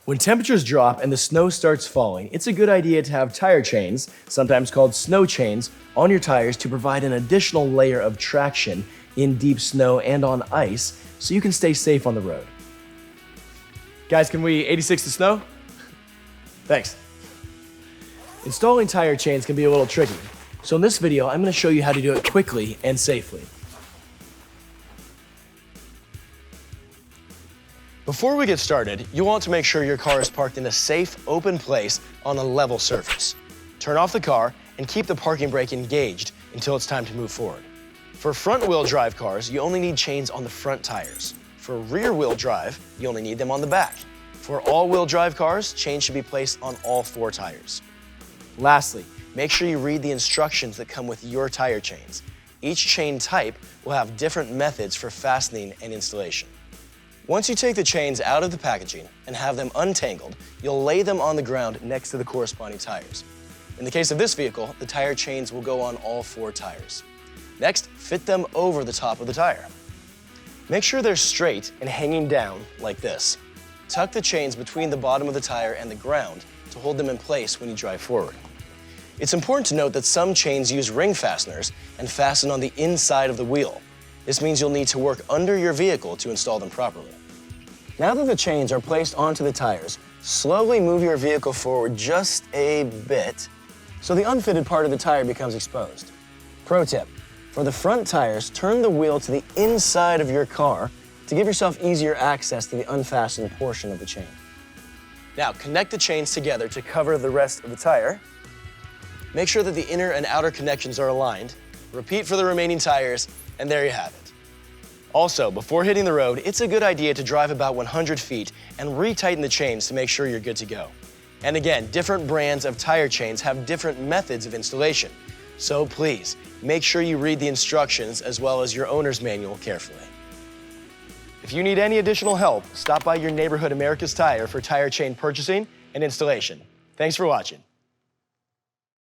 When temperatures drop and the snow starts falling, it's a good idea to have tire chains, sometimes called snow chains, on your tires to provide an additional layer of traction in deep snow and on ice so you can stay safe on the road. Guys, can we 86 the snow? Thanks. Installing tire chains can be a little tricky, so in this video, I'm going to show you how to do it quickly and safely. Before we get started, you want to make sure your car is parked in a safe, open place on a level surface. Turn off the car and keep the parking brake engaged until it's time to move forward. For front-wheel drive cars, you only need chains on the front tires. For rear-wheel drive, you only need them on the back. For all-wheel drive cars, chains should be placed on all 4 tires. Lastly, make sure you read the instructions that come with your tire chains. Each chain type will have different methods for fastening and installation. Once you take the chains out of the packaging and have them untangled, you'll lay them on the ground next to the corresponding tires. In the case of this vehicle, the tire chains will go on all 4 tires. Next, fit them over the top of the tire. Make sure they're straight and hanging down like this. Tuck the chains between the bottom of the tire and the ground to hold them in place when you drive forward. It's important to note that some chains use ring fasteners and fasten on the inside of the wheel. This means you'll need to work under your vehicle to install them properly. Now that the chains are placed onto the tires, slowly move your vehicle forward just a bit so the unfitted part of the tire becomes exposed. Pro tip, for the front tires, turn the wheel to the inside of your car to give yourself easier access to the unfastened portion of the chain. Now connect the chains together to cover the rest of the tire. Make sure that the inner and outer connections are aligned. Repeat for the remaining tires, and there you have it. Also, before hitting the road, it's a good idea to drive about 100 feet and retighten the chains to make sure you're good to go. And again, different brands of tire chains have different methods of installation. So please, make sure you read the instructions as well as your owner's manual carefully. If you need any additional help, stop by your neighborhood America's Tire for tire chain purchasing and installation. Thanks for watching.